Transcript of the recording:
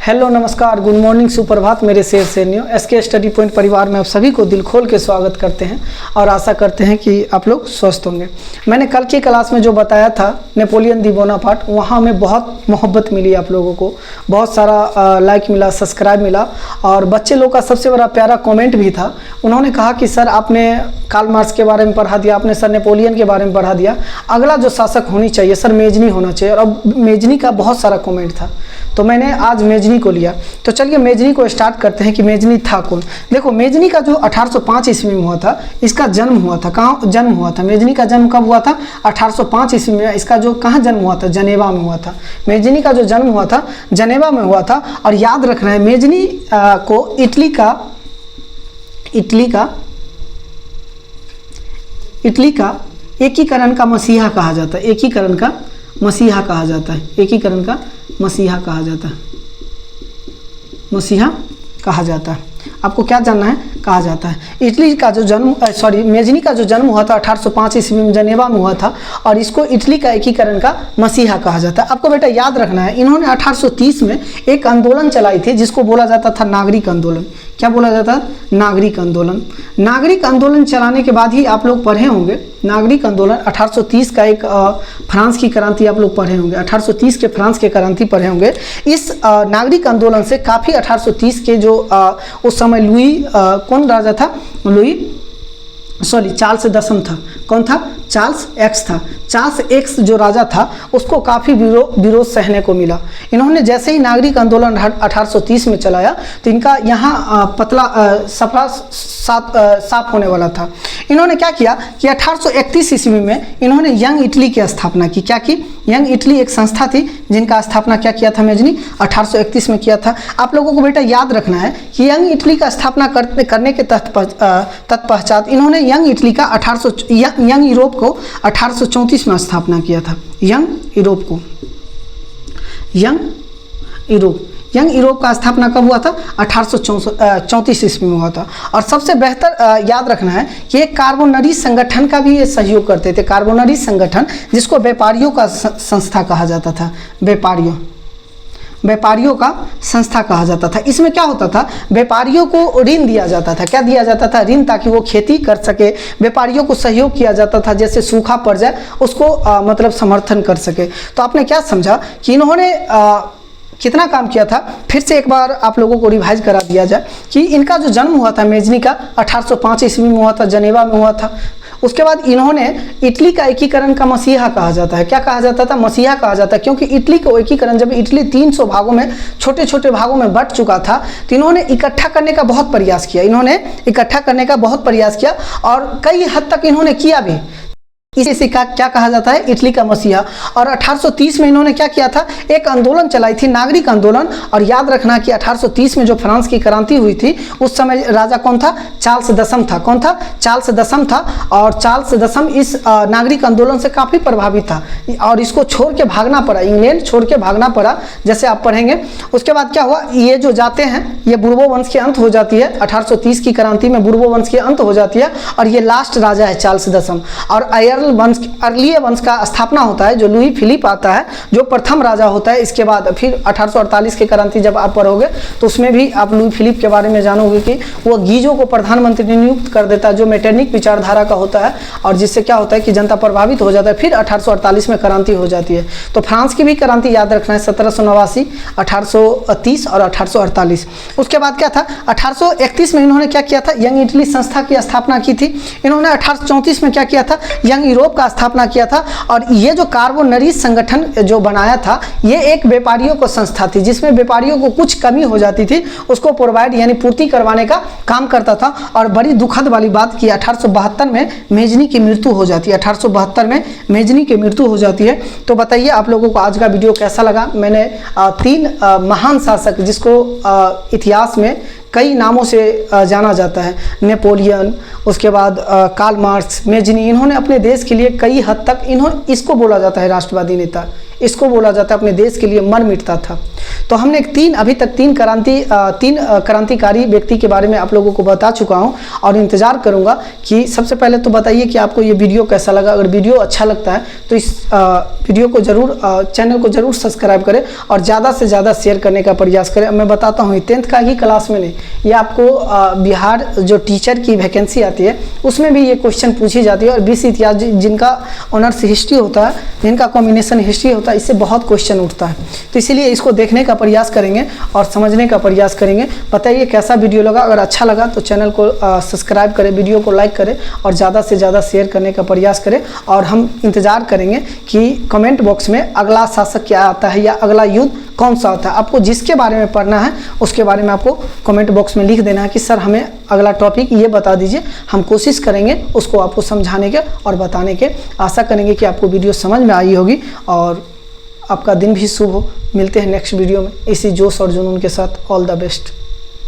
Hello नमस्कार good morning सुप्रभात मेरे शेर सैनियों एसके स्टडी पॉइंट परिवार में आप सभी को दिल खोल के स्वागत करते हैं और आशा करते हैं कि आप लोग स्वस्थ होंगे। मैंने कल की क्लास में जो बताया था नेपोलियन दी बोनापार्ट, वहाँ हमें बहुत मोहब्बत मिली, आप लोगों को बहुत सारा लाइक मिला, सब्सक्राइब मिला और बच्चे लोग का सबसे बड़ा प्यारा कॉमेंट भी था। उन्होंने कहा कि सर आपने कार्ल मार्क्स के बारे में पढ़ा दिया, आपने सर नेपोलियन के बारे में पढ़ा दिया, अगला जो शासक होनी चाहिए सर मेजनी होना चाहिए। और अब मेजनी का बहुत सारा कमेंट था तो मैंने आज मेजनी को लिया। तो चलिए मेजनी को स्टार्ट करते हैं कि मेजनी था कौन। देखो मेजनी का जो 1805 ईस्वी में हुआ था, इसका जन्म हुआ था, कहाँ जन्म हुआ था मेजनी का जन्म कब हुआ था? 1805 ईस्वी में। इसका जो कहाँ जन्म हुआ था? जनेवा में हुआ था। मेजनी का जो जन्म हुआ था जनेवा में हुआ था। और याद रखना है मेजनी को इटली का एकीकरण का मसीहा कहा जाता है। एकीकरण का मसीहा कहा जाता है। एकीकरण का मसीहा कहा जाता है। मसीहा कहा जाता है। आपको क्या जानना है? कहा जाता है। इटली का जो जन्म मेजनी का जो जन्म हुआ था 1805 ईस्वी में जनेवा में हुआ था और इसको इटली का एकीकरण का मसीहा कहा जाता है। आपको बेटा याद रखना है इन्होंने 1830 में एक आंदोलन चलाई थी जिसको बोला जाता था नागरिक आंदोलन। क्या बोला जाता है? नागरिक आंदोलन। नागरिक आंदोलन चलाने के बाद ही आप लोग पढ़े होंगे नागरिक आंदोलन 1830 का एक फ्रांस की क्रांति आप लोग पढ़े होंगे। 1830 के फ्रांस के क्रांति पढ़े होंगे। इस नागरिक आंदोलन से काफ़ी 1830 के जो उस समय लुई कौन राजा था? चार्ल्स दसम था। कौन था? चार्ल्स एक्स था। चार्ल्स एक्स जो राजा था उसको काफ़ी विरोध सहने को मिला। इन्होंने जैसे ही नागरिक आंदोलन 1830 में चलाया तो इनका यहाँ पतला सफरा साफ होने वाला था। इन्होंने क्या किया कि 1831 ईस्वी में इन्होंने यंग इटली की स्थापना की। क्या की? यंग इटली एक संस्था थी जिनका स्थापना क्या किया था मेजनी? 1831 में किया था। आप लोगों को बेटा याद रखना है कि यंग इटली का स्थापना करने के तत्पश्चात इन्होंने यंग इटली का यंग यूरोप को 1834 में स्थापना किया था। यंग यूरोप का स्थापना कब हुआ था? 1834 ईस्वी में हुआ था। और सबसे बेहतर याद रखना है कि एक कार्बोनरी संगठन का भी ये सहयोग करते थे। कार्बोनरी संगठन जिसको व्यापारियों का संस्था कहा जाता था। व्यापारियों का संस्था कहा जाता था। इसमें क्या होता था? व्यापारियों को ऋण दिया जाता था। क्या दिया जाता था? ऋण, ताकि वो खेती कर सके। व्यापारियों को सहयोग किया जाता था, जैसे सूखा पड़ जाए उसको मतलब समर्थन कर सके। तो आपने क्या समझा कि इन्होंने कितना काम किया था? फिर से एक बार आप लोगों को रिवाइज करा दिया जाए कि इनका जो जन्म हुआ था मेजनी का 1805 ईस्वी में हुआ था, जनेवा में हुआ था। उसके बाद इन्होंने इटली का एकीकरण का मसीहा कहा जाता है। क्या कहा जाता था? मसीहा कहा जाता है, क्योंकि इटली को एकीकरण जब इटली 300 भागों में छोटे छोटे भागों में बंट चुका था तो इन्होंने इकट्ठा करने का बहुत प्रयास किया। और कई हद तक इन्होंने किया भी। इसे क्या कहा जाता है? इटली का मसीहा। और 1830 में इन्होंने क्या किया था? एक आंदोलन चलाई थी, नागरिक आंदोलन। और याद रखना कि 1830 में जो फ्रांस की क्रांति हुई थी उस समय राजा कौन था? चार्ल्स दसम था। कौन था? चार्ल्स दसम था। और चार्ल्स दसम इस नागरिक आंदोलन से काफ़ी प्रभावित था और इसको छोड़ के भागना पड़ा, इंग्लैंड छोड़ के भागना पड़ा, जैसे आप पढ़ेंगे। उसके बाद क्या हुआ? ये जो जाते हैं ये बुर्बो वंश के अंत हो जाती है। 1830 की क्रांति में बुर्बो वंश के अंत हो जाती है और ये लास्ट राजा है चार्ल्स दसम। और अर्लीय वंश का स्थापना होता है, जो लुई फिलिप आता है, जो प्रथम राजा होता है। इसके बाद फिर 1848 की क्रांति जब आप पढ़ोगे तो उसमें भी आप लुई फिलिप के बारे में जानोगे कि वो गीजो को प्रधानमंत्री नियुक्त कर देता है, जो मेटरनिक विचारधारा का होता है और जिससे क्या होता है कि जनता प्रभावित हो जाता है। फिर 1848 में क्रांति हो जाती है। तो फ्रांस की भी क्रांति याद रखना है 1789, 1830 और 1848। उसके बाद क्या था? 1831 में इन्होंने क्या किया था? यंग इटली संस्था की स्थापना की थी। इन्होंने 1834 में क्या किया था? यंग यूरोप का स्थापना किया था। और ये जो कार्बोनरी संगठन जो बनाया था ये एक व्यापारियों को संस्था थी, जिसमें व्यापारियों को कुछ कमी हो जाती थी उसको प्रोवाइड यानी पूर्ति करवाने का काम करता था। और बड़ी दुखद वाली बात कि 1872 में मेजनी की मृत्यु हो जाती है। 1872 में मेजनी की मृत्यु हो जाती है। तो बताइए आप लोगों को आज का वीडियो कैसा लगा? मैंने 3 महान शासक जिसको इतिहास में कई नामों से जाना जाता है, नेपोलियन, उसके बाद कार्ल मार्क्स, मेजनी, इन्होंने अपने देश के लिए कई हद तक इसको बोला जाता है राष्ट्रवादी नेता, इसको बोला जाता है अपने देश के लिए मर मिटता था। तो हमने अभी तक तीन क्रांतिकारी व्यक्ति के बारे में आप लोगों को बता चुका हूं और इंतजार करूंगा कि सबसे पहले तो बताइए कि आपको ये वीडियो कैसा लगा। अगर वीडियो अच्छा लगता है तो इस वीडियो को जरूर चैनल को जरूर सब्सक्राइब करें और ज़्यादा से ज़्यादा शेयर करने का प्रयास करें। मैं बताता हूँ 10th का ही क्लास में नहीं, ये आपको बिहार जो टीचर की वैकेंसी आती है उसमें भी ये क्वेश्चन पूछी जाती है और 20 इतिहास जिनका ऑनर्स हिस्ट्री होता है, जिनका कॉम्बिनेशन हिस्ट्री होता है, इससे बहुत क्वेश्चन उठता है। तो इसीलिए इसको देखने का प्रयास करेंगे और समझने का प्रयास करेंगे। बताइए कैसा वीडियो लगा। अगर अच्छा लगा तो चैनल को सब्सक्राइब करें, वीडियो को लाइक करें और ज़्यादा से ज़्यादा शेयर करने का प्रयास करें। और हम इंतज़ार करेंगे कि कमेंट बॉक्स में अगला शासक क्या आता है या अगला युद्ध कौन सा आता है। आपको जिसके बारे में पढ़ना है उसके बारे में आपको कमेंट बॉक्स में लिख देना है कि सर हमें अगला टॉपिक ये बता दीजिए। हम कोशिश करेंगे उसको आपको समझाने के और बताने के। आशा करेंगे कि आपको वीडियो समझ में आई होगी और आपका दिन भी शुभ हो। मिलते हैं नेक्स्ट वीडियो में इसी जोश और जुनून के साथ। All the best.